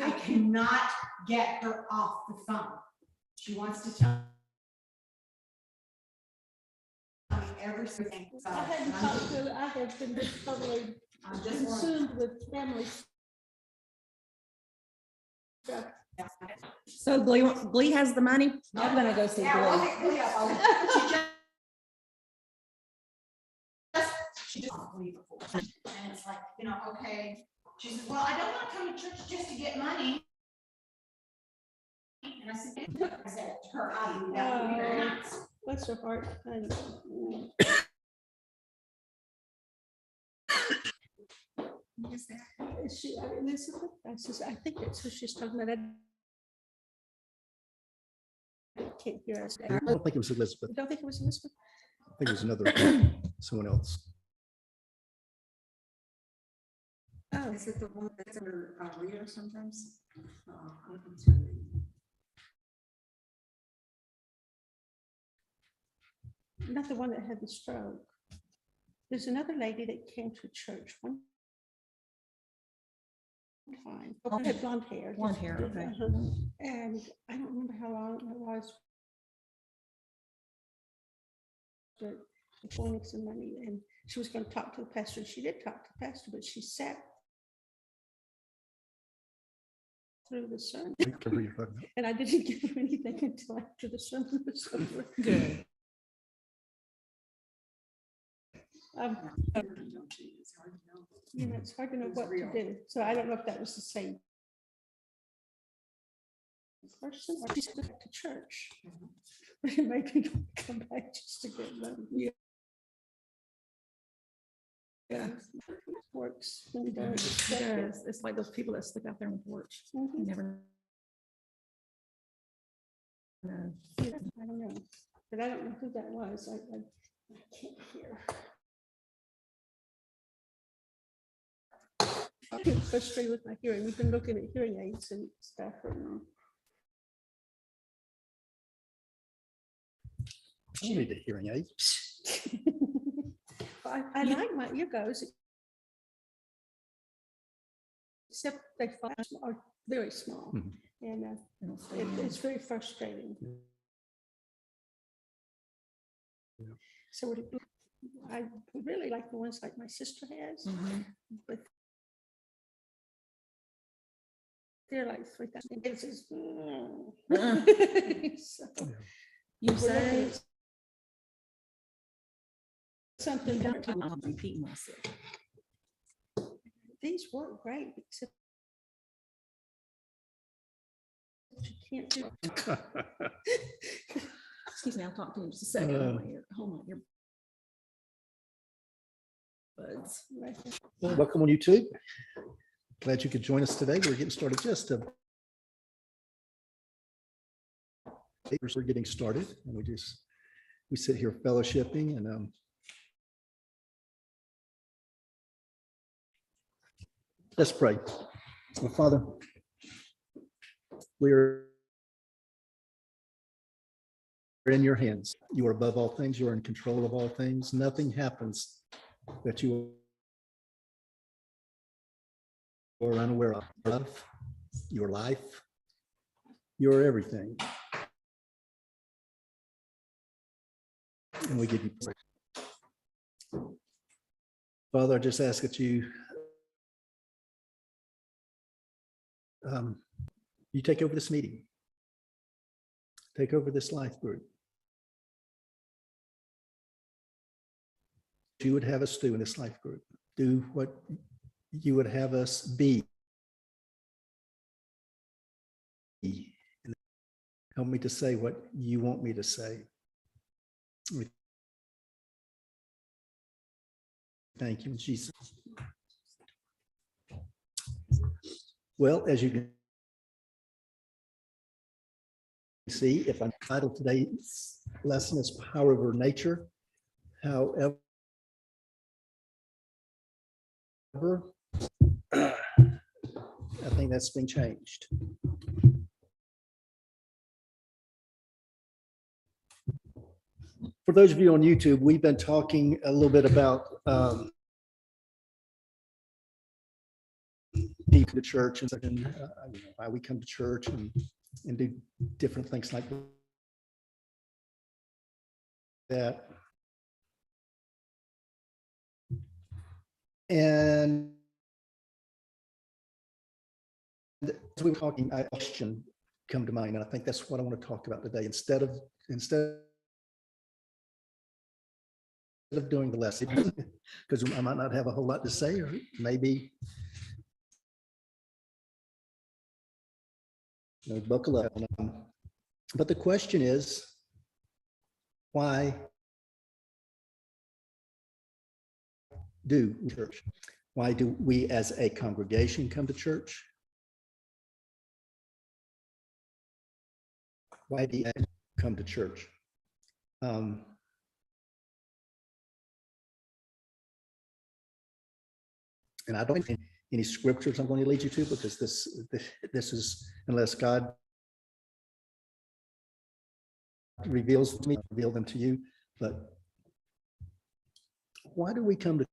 I cannot get her off the phone. She wants to tell me everything. So I hadn't talked to, I have been totally I'm just consumed with family stuff. So Glee has the money? I'm gonna go see Yeah, well, Glee. she just unbelievable. And it's like, you know, okay. She says, well, I don't want to come to church just to get money. And I said to her, that would be very nice. Bless her heart. And, Is that- is she, Elizabeth? I think it's who she's talking about. I can't hear us. I don't think it was Elizabeth. I don't think it was Elizabeth. I think it was another, someone else. Oh, Is it the one that's under reader sometimes? not the one that had the stroke. There's another lady that came to church one time. Oh, had blonde hair. Blonde hair, okay. Uh-huh. And I don't remember how long it was. But before Nixon money, and she was going to talk to the pastor. And she did talk to the pastor, but she sat through the sermon, I can't remember who you're talking about. and I didn't give her anything until after the sermon was over. Good. You know, it's hard to know what to do. So I don't know if that was the same person or she's back to church. But it made me come back just to get them. Yeah. Works. When you It don't expect it. does. It's like those people that stick out there on the porch. You Mhm. never know. Yeah, I don't know, but I don't know who that was. I can't hear. I get frustrated with my hearing. We've been looking at hearing aids and stuff. And I don't need a hearing aid. I like my earbuds. Except they are very small, Mhm. and They don't stay in. it's very frustrating. Yeah. So I would really like the ones like my sister has, Mhm. but they're like 3,000. It's just, so You we're say. looking at something different. I'm repeating myself. These work great, except you can't do. Excuse me, I'll talk to you in just a second. Hold on, your buds. Well, welcome on YouTube. Glad you could join us today. We're getting started we're getting started, and we sit here fellowshipping and let's pray. Well, Father, we're in your hands. You are above all things. You are in control of all things. Nothing happens that you are unaware of. Your life, your everything. And we give you praise. Father, I just ask that you you take over this meeting. Take over this life group. You would have us do in this life group. Do what you would have us be. Help me to say what you want me to say. Thank you, Jesus. Well, as you can see, if I'm titled today's lesson is Power Over Nature. However, I think that's been changed. For those of you on YouTube, we've been talking a little bit about deep to church and why we come to church and do different things like that. And as we were talking, a question come to mind, and I think that's what I want to talk about today. Instead of doing the lesson, because I might not have a whole lot to say, or maybe buckle up. But the question is, why do church? Why do we as a congregation come to church? Why do you come to church? And I don't have any scriptures I'm going to lead you to, because this is, unless God reveals to me, reveal them to you. But why do we come to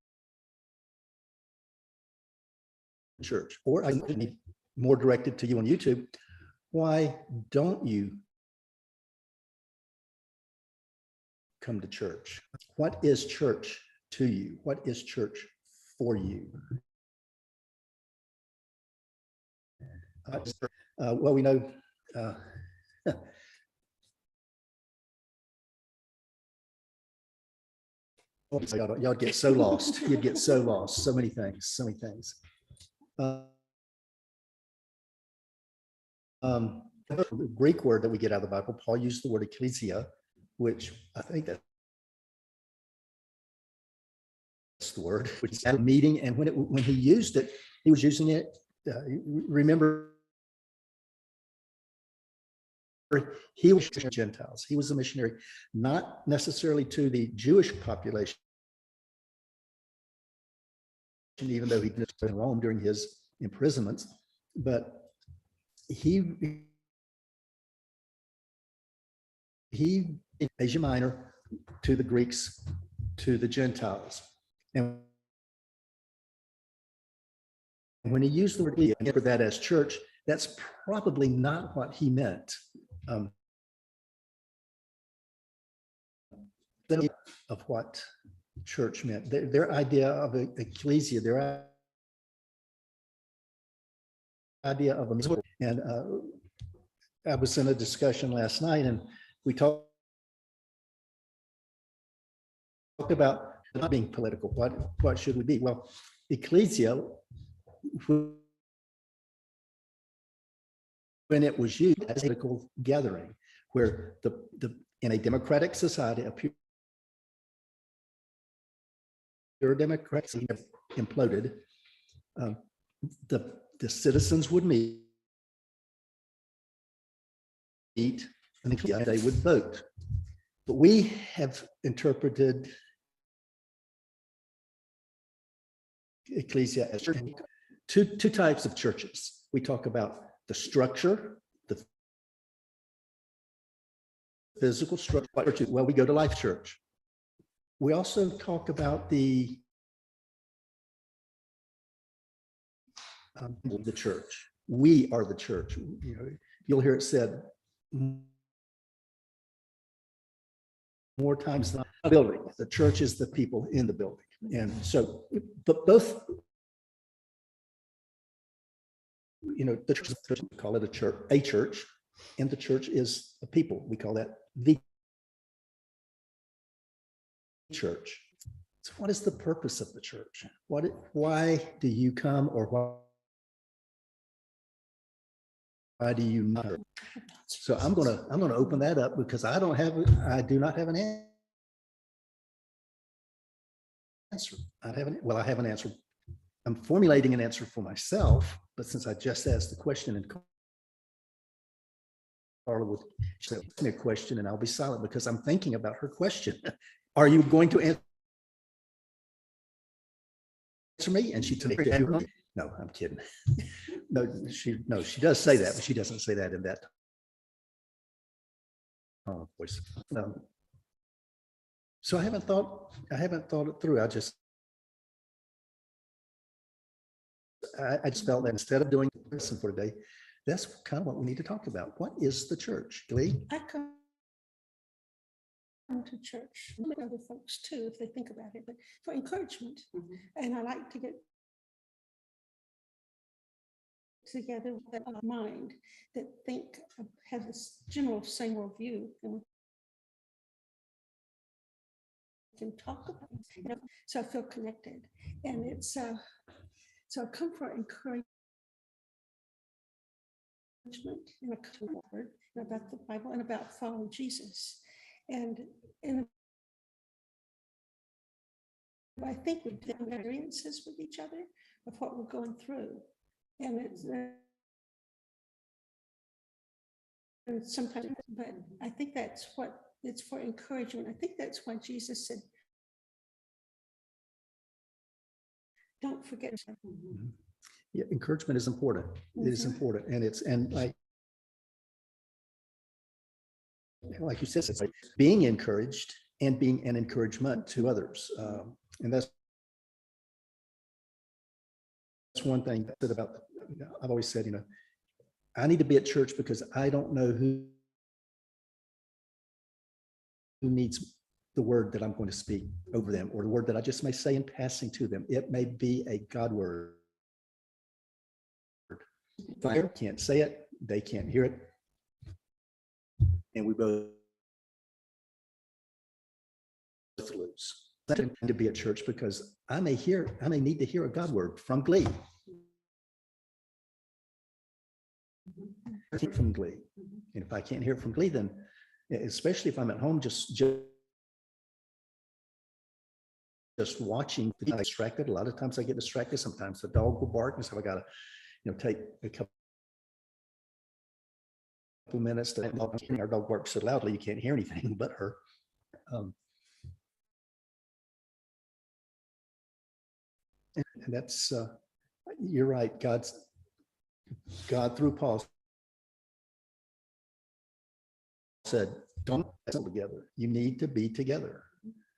church? Or I need more directed to you on YouTube. Why don't you come to church? What is church to you? What is church for you? Well, we know y'all get so lost. You'd get so lost. So many things. The Greek word that we get out of the Bible, Paul used the word ecclesia, which I think that's the word, which is at a meeting. And when he used it, he was using it. Remember, he was to Gentiles. He was a missionary, not necessarily to the Jewish population, even though he did in Rome during his imprisonments, but he in Asia Minor, to the Greeks, to the Gentiles. And when he used the word for that as church, that's probably not what he meant. Of what church meant. Their idea of ecclesia, their idea of a, and I was in a discussion last night, and we talked about not being political. What should we be? Well, ecclesia, when it was used as a political gathering, where in a democratic society, a pure democracy imploded, the citizens would meet, and they would vote. But we have interpreted ecclesia as two types of churches. We talk about the structure, the physical structure. Well, we go to Life Church. We also talk about the church. We are the church. You'll hear it said more times than a building. The church is the people in the building. And so, but both, the church, we call it a church, and the church is a people. We call that the church. So what is the purpose of the church? Why do you come, or why do you not? So I'm gonna open that up, because I do not have an answer. I have an answer. I'm formulating an answer for myself, but since I just asked the question, and Carla would say a question, and I'll be silent because I'm thinking about her question. Are you going to answer me? And she told me, no, I'm kidding. No, she does say that, but she doesn't say that in that voice. So I haven't thought it through. I just felt that instead of doing this for today, that's kind of what we need to talk about. What is the church? Glee? I come to church, with other folks too, if they think about it, but for encouragement. And I like to get together with that mind that think, has this general same worldview, and we can talk about it, you know, so I feel connected. And it's so I come for encouragement and a word about the Bible and about following Jesus. And I think we have experiences with each other of what we're going through. And it's and sometimes, but I think that's what it's for, encouragement. I think that's why Jesus said, don't forget. Yeah, encouragement is important. It is important. And like you said, it's like being encouraged and being an encouragement to others. And that's one thing that about, I've always said, you know, I need to be at church because I don't know who needs the word that I'm going to speak over them, or the word that I just may say in passing to them. It may be a God word. If I can't say it, they can't hear it. And we both lose. I need to be at church because I may need to hear a God word from Glee. From Glee. And if I can't hear it from Glee, then especially if I'm at home, just watching, I get distracted. A lot of times I get distracted. Sometimes the dog will bark, and so I gotta, take a couple minutes to, our dog barks so loudly you can't hear anything but her. And that's you're right. God through Paul said, don't wrestle together. You need to be together.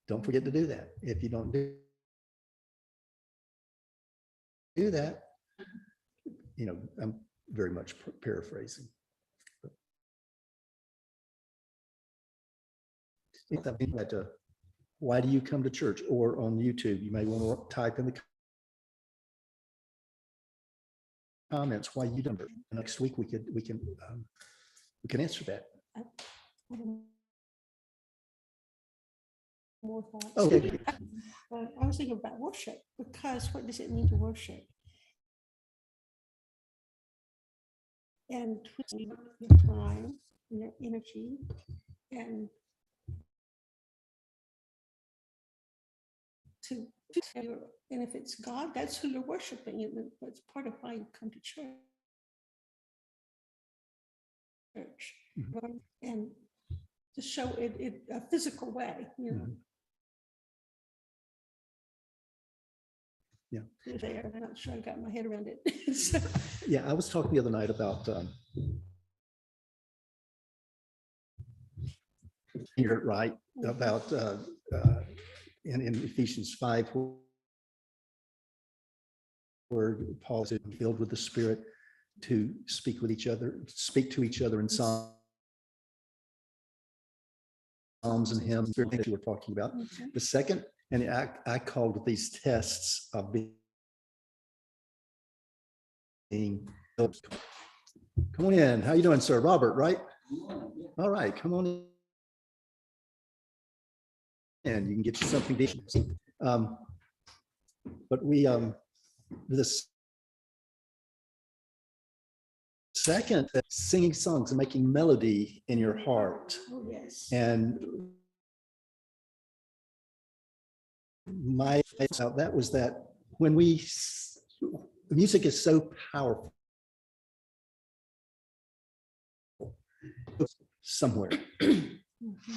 Don't forget to do that. If you don't do that, I'm very much paraphrasing. That, why do you come to church? Or on YouTube, you may want to type in the comments why you don't. Next week we can answer that. More thoughts. Okay. I was thinking about worship, because what does it mean to worship? And your time, and your energy, and and if it's God, that's who you're worshiping, and that's part of why you come to church. Mhm. And to show it a physical way, Mhm. Yeah. There, I'm not sure I got my head around it. So, Yeah, I was talking the other night about you're right about in Ephesians 5, where Paul is filled with the Spirit to speak to each other in Psalms and hymns, things you were talking about. okay. The second, and I called these tests of being. Come on in. How you doing, sir? Robert, right? All right, come on in. And you can get you something decent. But we this second, singing songs and making melody in your heart. Oh, yes. And that was that when music is so powerful somewhere,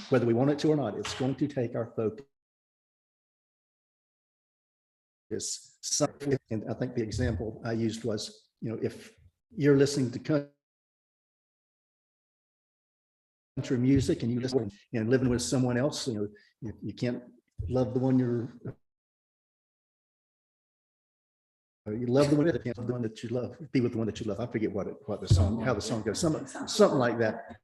whether we want it to or not, it's going to take our focus. And I think the example I used was, if you're listening to country music and you listen and living with someone else, you can't love the one you're You love the one that, the one that you love. Be with the one that you love. I forget what the song, how the song goes. Something like that.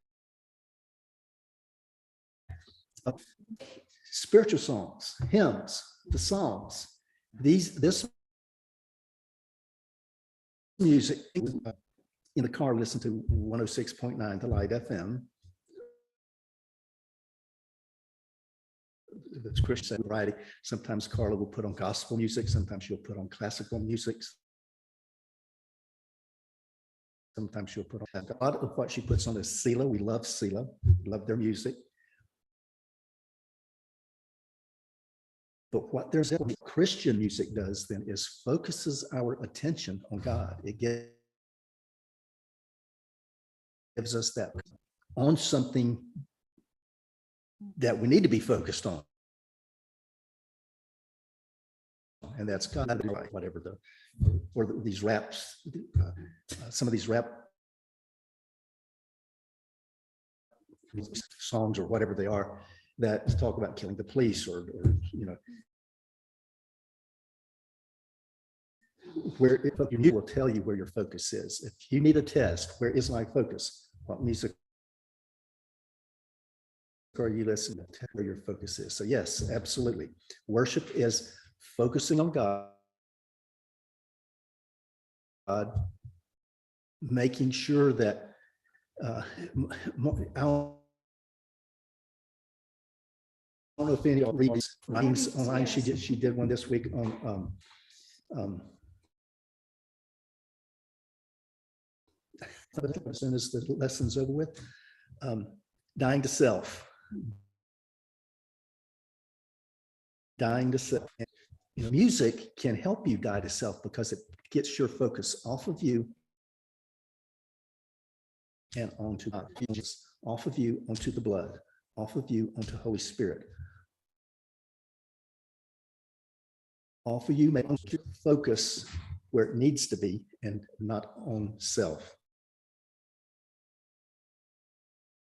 Spiritual songs, hymns, the Psalms. This music in the car, listen to 106.9, the Light FM. That's Christian variety. Sometimes Carla will put on gospel music. Sometimes she'll put on classical music. Sometimes she'll put on a lot of what she puts on is Selah. We love Selah. We love their music. But what Christian music does then is focuses our attention on God. It gives us that on something that we need to be focused on. And that's God, whatever these raps, some of these rap songs or whatever they are that talk about killing the police or where you will tell you where your focus is. If you need a test, where is my focus? What music are you listening to? Where your focus is. So yes, absolutely. Worship is focusing on God, making sure that I don't know if any of you read these writings online. She did one this week on as soon as the lesson's over with, dying to self. Dying to self. And, music can help you die to self because it gets your focus off of you and onto God. Off of you onto the blood, off of you onto Holy Spirit. Off of you, make your focus where it needs to be and not on self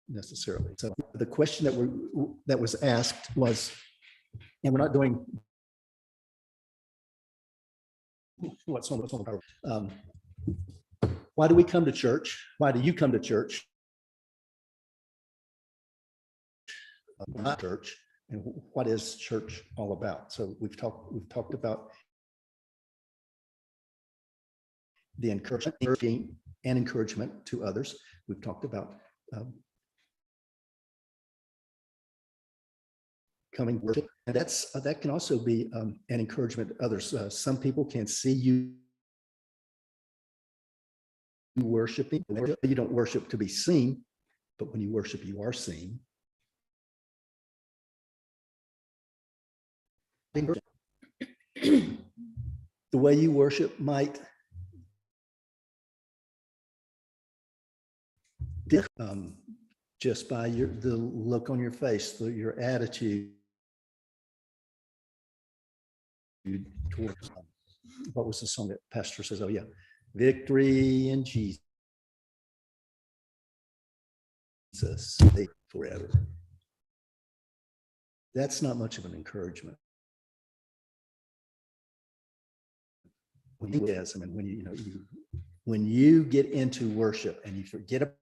necessarily. So the question that was asked was, and we're not doing what's on the power. Why do we come to church? Why do you come to church? Not church, and what is church all about? So we've talked about the encouragement and encouragement to others. We've talked about coming worship, and that can also be an encouragement to others. Some people can see you worshiping. You don't worship to be seen, but when you worship, you are seen. The way you worship might just by the look on your face, your attitude towards what was the song that pastor says? Oh yeah, victory in Jesus forever. That's not much of an encouragement. When you get into worship and you forget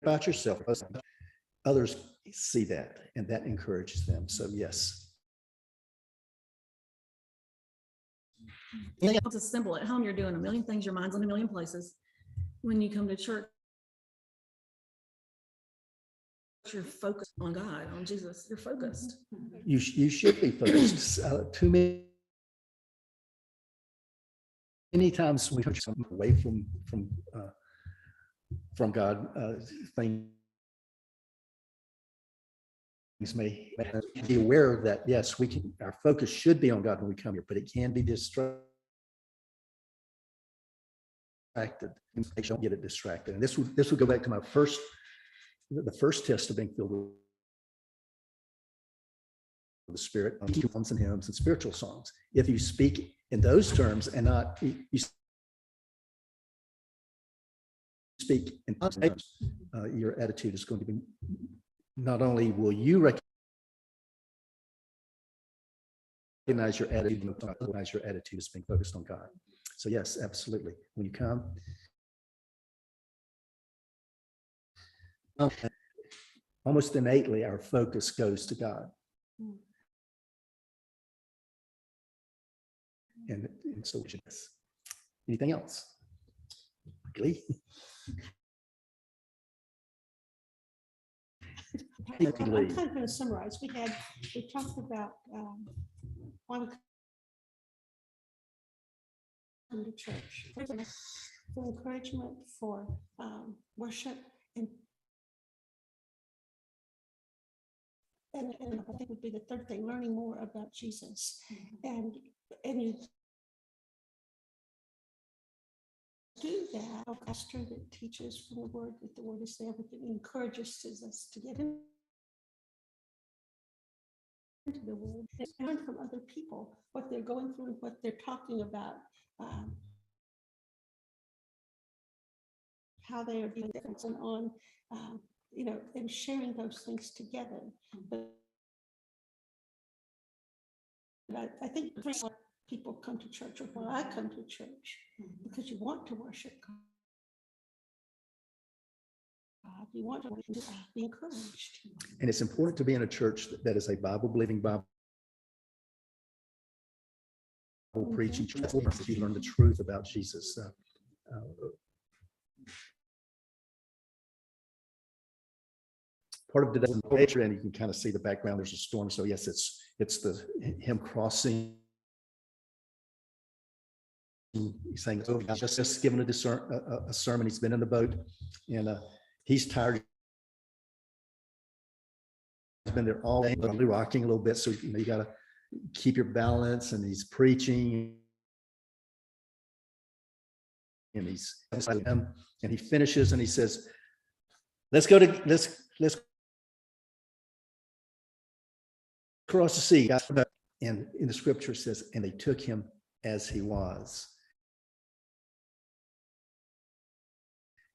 about yourself, others see that and that encourages them. So yes. It's simple. At home, you're doing a million things. Your mind's in a million places. When you come to church, you're focused on God, on Jesus. You're focused. You should be focused. Too many times we turn away from God. Things may be aware that yes, our focus should be on God when we come here, but it can be distracted. Don't get it distracted. And this would go back to the first test of being filled with the Spirit, songs and hymns and spiritual songs. If you speak in those terms and not you speak in terms, your attitude is going to be, not only will you recognize recognize your attitude, recognize your attitude as being focused on God. So yes, absolutely. When you come, almost innately, our focus goes to God. And so we should. Anything else? Lee? I'm kind of going to summarize. We talked about why we come to church, for encouragement, for worship, and I think would be the third thing, learning more about Jesus. And you do that, a pastor that teaches from the word, that the word is there, but that encourages us to get into the word, and learn from other people what they're going through and what they're talking about, how they are doing things, and on, and sharing those things together. But I think people come to church, or why I come to church, because you want to worship God. You want to be encouraged. And it's important to be in a church that is a Bible-believing, Bible preaching church. You learn the truth about Jesus. Part of today's picture, and you can kind of see the background. There's a storm, so yes, it's him crossing. He's saying, "Oh, he's just given a sermon. He's been in the boat, and he's tired. He's been there all day, probably rocking a little bit. So you got to keep your balance." And he's preaching, and he finishes, and he says, "Let's cross the sea." And in the scripture it says, "And they took him as he was."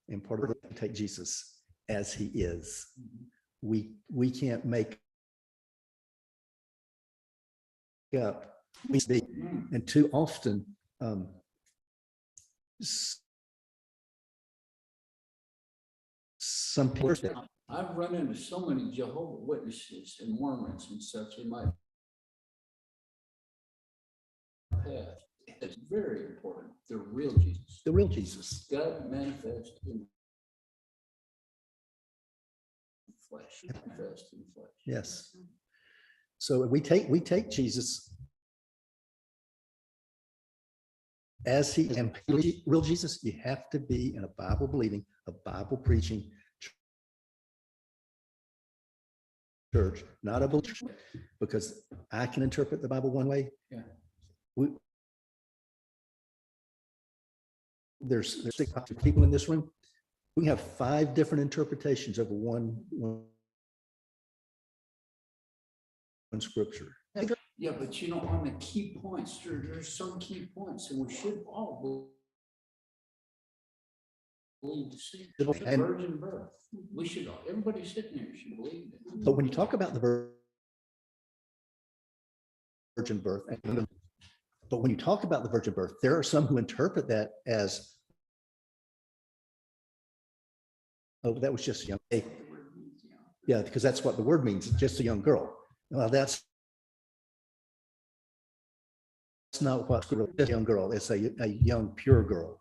And part of it, take Jesus as he is. We can't make up. And too often, some people. I've run into so many Jehovah's Witnesses and Mormons and such in my path. It's very important. The real Jesus. The real Jesus. God manifest in flesh. Manifest in flesh. Yes. So we take Jesus as he, and real Jesus, you have to be in a Bible believing, a Bible preaching church, not a church, because I can interpret the Bible one way. Yeah. There's 6 people in this room. We have 5 different interpretations of one scripture. Yeah, but on the key points, there's some key points, and we should all believe the same. The virgin birth. We should all, everybody sitting there should believe it. But when you talk about the virgin birth, but when you talk about the virgin birth, there are some who interpret that as, oh, that was just a young baby. Yeah, because that's what the word means, just a young girl. Well, that's not what a young girl. It's a young, pure girl.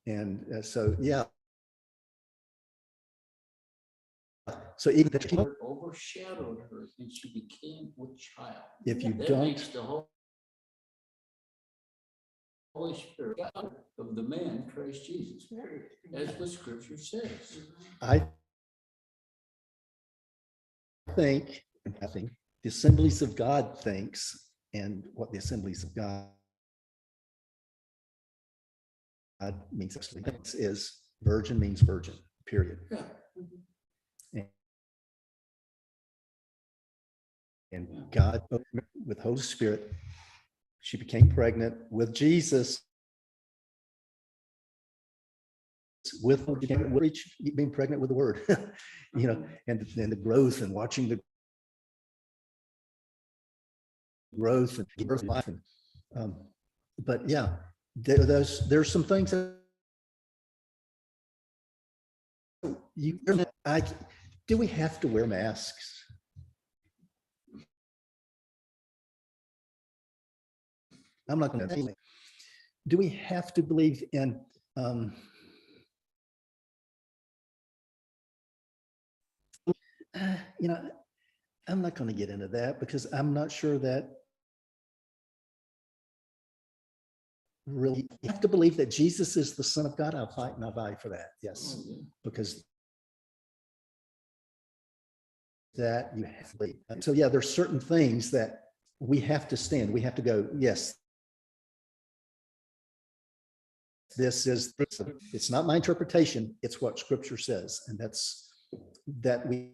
And so, yeah. So even the Lord overshadowed her, and she became a child. If you that don't, makes the Holy Spirit God of the man Christ Jesus, as the Scripture says. I think the Assemblies of God thinks, and what the Assemblies of God means actually is virgin means virgin, period. Yeah. And God, with Holy Spirit, she became pregnant with Jesus. With being pregnant with the Word, and the growth and watching growth and give birth to life. And, but yeah, there's some things that do we have to wear masks? I'm not going to. Do we have to believe in you know, I'm not going to get into that because I'm not sure that really you have to believe that Jesus is the Son of God. I'll fight and I'll value for that. Yes, because that you have to believe. So yeah, there's certain things that we have to stand. We have to go, yes, this is, it's not my interpretation. It's what Scripture says. And that's, that we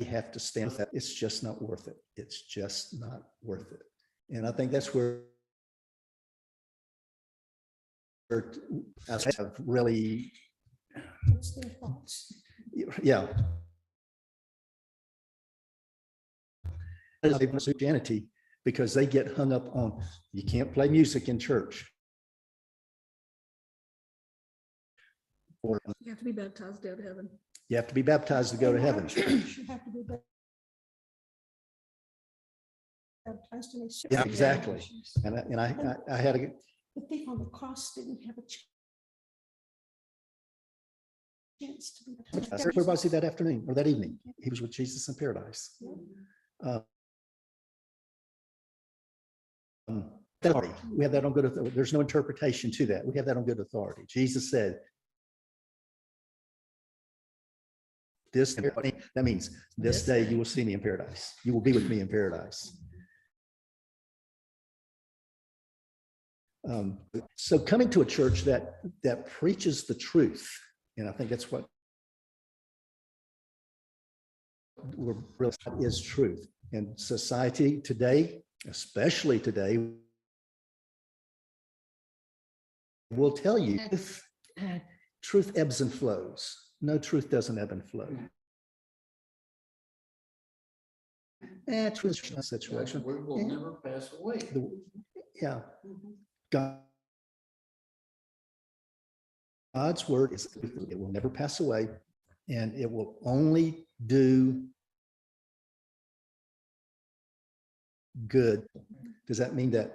have to stand with that. It's just not worth it. It's just not worth it. And I think that's where I have really, What's their thoughts? yeah. Christianity, because they get hung up on, you can't play music in church. Or You have to be baptized to go to heaven. you have to be baptized to go to In our heaven. church, you have to be baptized in a Yeah, certain exactly. churches. And I had a, The thief on the cross didn't have a chance to be baptized. where was he that afternoon or that evening? He was with Jesus in paradise. Authority. We have that on good authority. There's no interpretation to that. We have that on good authority. Jesus said, this, that means this day you will see me in paradise. You will be with me in paradise. So coming to a church that preaches the truth, and I think that's what we're really is truth. And society today, especially today, will tell you truth ebbs and flows. No, truth doesn't ebb and flow. Truth is a situation. God's word will never pass away. Yeah. God's word is, it will never pass away, and it will only do good. Does that mean that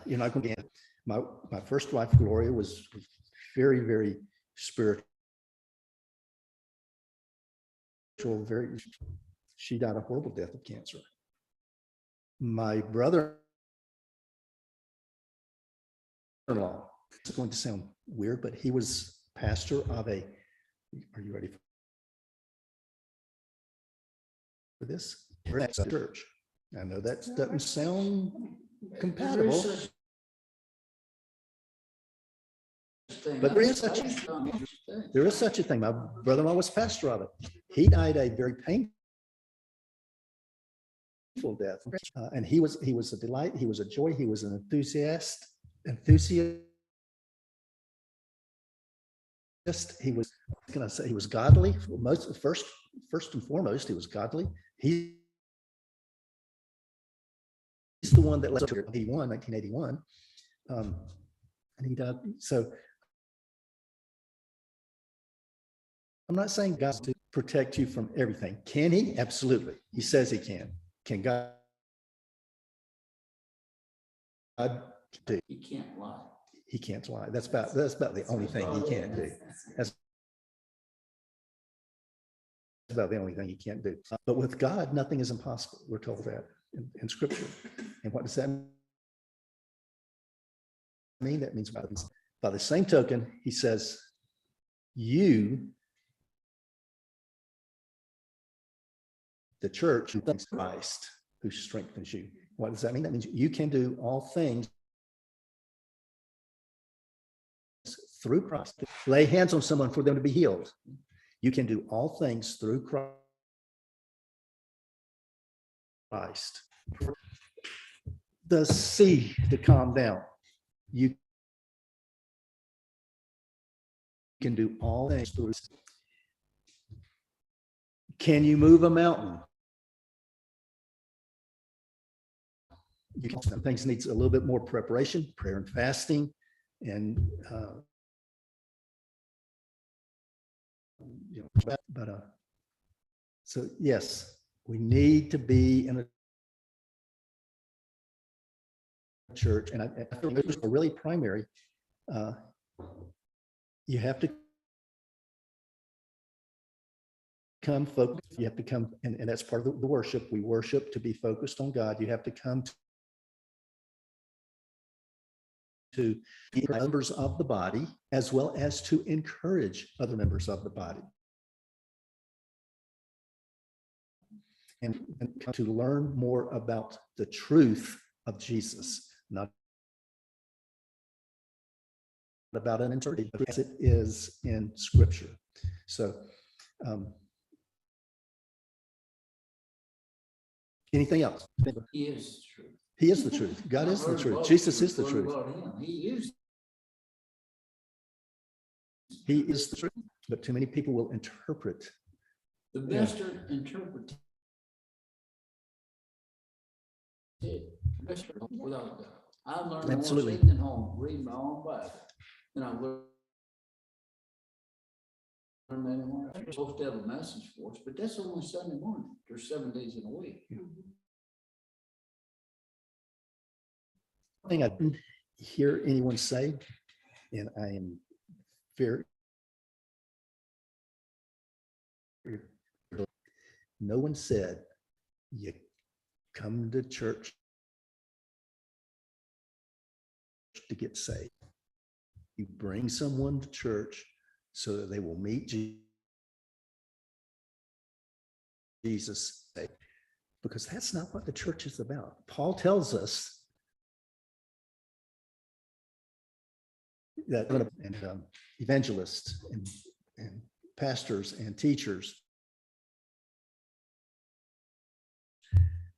you're not going to get my first wife, Gloria, was very, very spiritual, she died a horrible death of cancer. My brother-in-law, it's going to sound weird, but he was pastor of a, are you ready for this? Church. I know that doesn't sound compatible, but there is such a thing. My brother-in-law was pastor of it. He died a very painful death, and he was a delight. He was a joy. He was an enthusiast. He was, what can I say? He was godly. First and foremost, he was godly. He's the one that led to 1981, and he died. So I'm not saying God to protect you from everything. Can he? Absolutely. He says he can. Can God do? He can't lie. He can't lie. That's about the only thing he can't do. That's about the only thing he can't do. But with God, nothing is impossible. We're told that in Scripture. And what does that mean? That means by the same token, he says, you, the church, who thinks Christ, who strengthens you. What does that mean? That means you can do all things through Christ. Lay hands on someone for them to be healed. You can do all things through Christ. The sea to calm down. You can do all things through. Can you move a mountain? You can, some things needs a little bit more preparation, prayer and fasting, and so yes, we need to be in a church, and I feel this is really primary. You have to come focused. You have to come, and that's part of the worship. We worship to be focused on God. You have to come to be members of the body, as well as to encourage other members of the body. And to learn more about the truth of Jesus, not about an interpretation, but as it is in Scripture. So, anything else? He is the truth. He is the truth. God is the truth. Jesus is the truth. He is the truth. But too many people will interpret. The best interpretation. Without doubt. I learned more Absolutely. sitting at home, reading my own Bible, than I learned anywhere. I'm supposed to have a message for us, but that's only Sunday morning. There's 7 days in a week. Thing I didn't hear anyone say, and I am very, no one said you come to church to get saved. You bring someone to church so that they will meet Jesus, because that's not what the church is about. Paul tells us that and evangelists and pastors and teachers,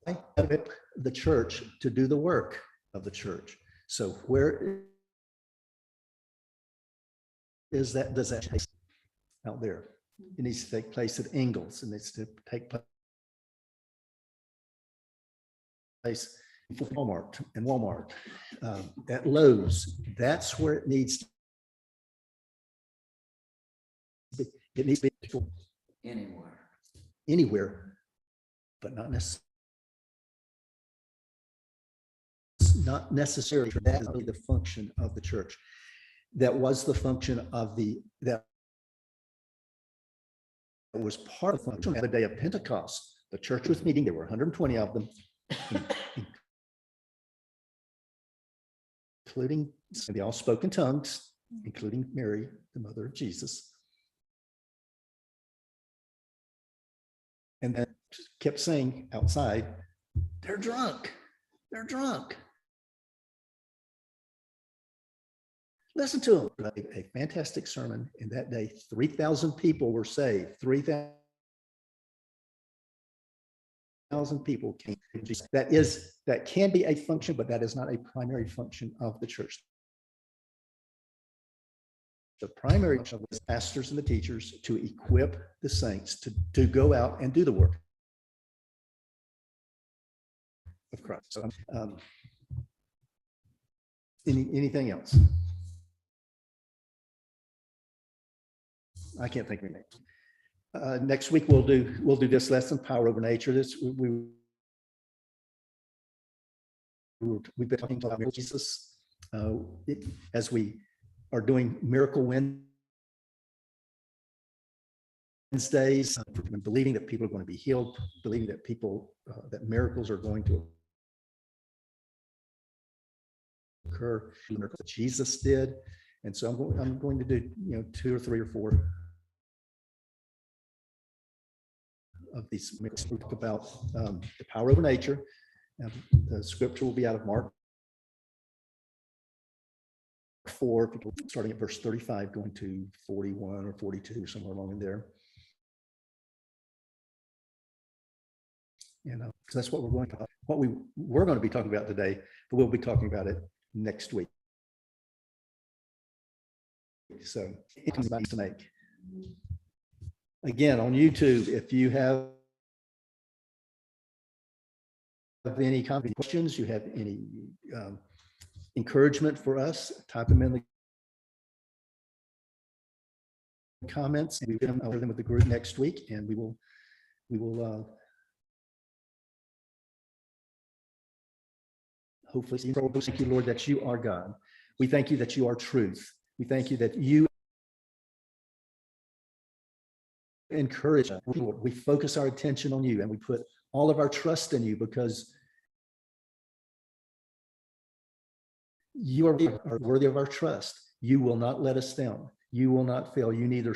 the church to do the work of the church. So where is that? Does that take out there? It needs to take place at Ingalls. It needs to take place in Walmart, at Lowe's. That's where it needs to be. It needs to be anywhere, but not necessarily. That is the function of the church. That was the function of that was part of the function of the day of Pentecost. The church was meeting. There were 120 of them, including, and they all spoke in tongues, including Mary, the mother of Jesus. And then kept saying outside, they're drunk. They're drunk. Listen to him. A fantastic sermon. In that day, 3,000 people were saved. 3,000 people came to Jesus. That can be a function, but that is not a primary function of the church. The primary function of the pastors and the teachers to equip the saints to go out and do the work of Christ. So, anything else? I can't think of anything. Next week we'll do this lesson, Power Over Nature. We've been talking about Jesus as we are doing Miracle Wednesdays, believing that people are going to be healed, believing that that miracles are going to occur, the miracles that Jesus did. And so I'm going to do 2 or 3 or 4 of these. We talk about the power over nature. The scripture will be out of Mark 4, starting at verse 35, going to 41 or 42, somewhere along in there. And so that's what we're going to talk about. What we're going to be talking about today, but we'll be talking about it next week. So anybody to make. Again, on YouTube, if you have any questions, you have any encouragement for us, type them in the comments, and we'll cover them with the group next week, and we will hopefully see you. Thank you, Lord, that you are God. We thank you that you are truth. We thank you that you encourage us. Lord, we focus our attention on you, and we put all of our trust in you because you are worthy of our trust. You will not let us down. You will not fail. You neither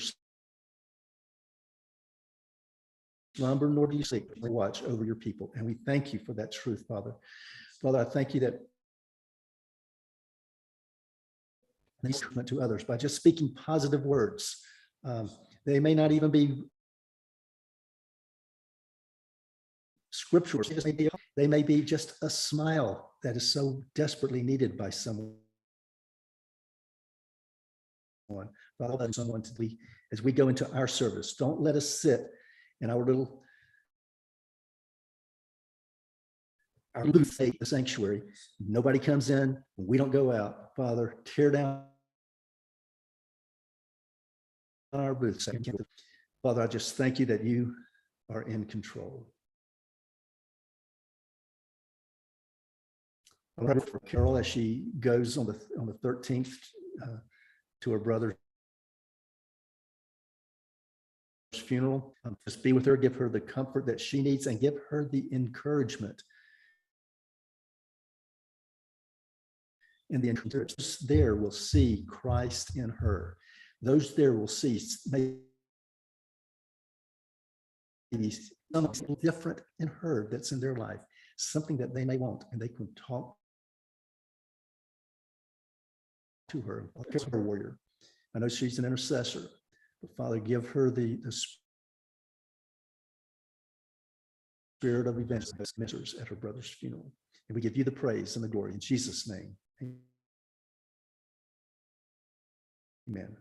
slumber nor do you sleep. We watch over your people. And we thank you for that truth, Father. Father, I thank you that these to others by just speaking positive words. They may not even be scriptural. They may be just a smile that is so desperately needed by someone. Father, someone to be, as we go into our service, don't let us sit in our little the sanctuary. Nobody comes in. We don't go out. Father, tear down our booths. Father, I just thank you that you are in control. I pray for Carol as she goes on the 13th to her brother's funeral. Just be with her, give her the comfort that she needs, and give her the encouragement. And the encouragement there will see Christ in her. Those there will see maybe something different in her that's in their life, something that they may want, and they can talk to her. A warrior. I know she's an intercessor, but Father, give her the spirit of evangelist at her brother's funeral. And we give you the praise and the glory in Jesus' name. Amen.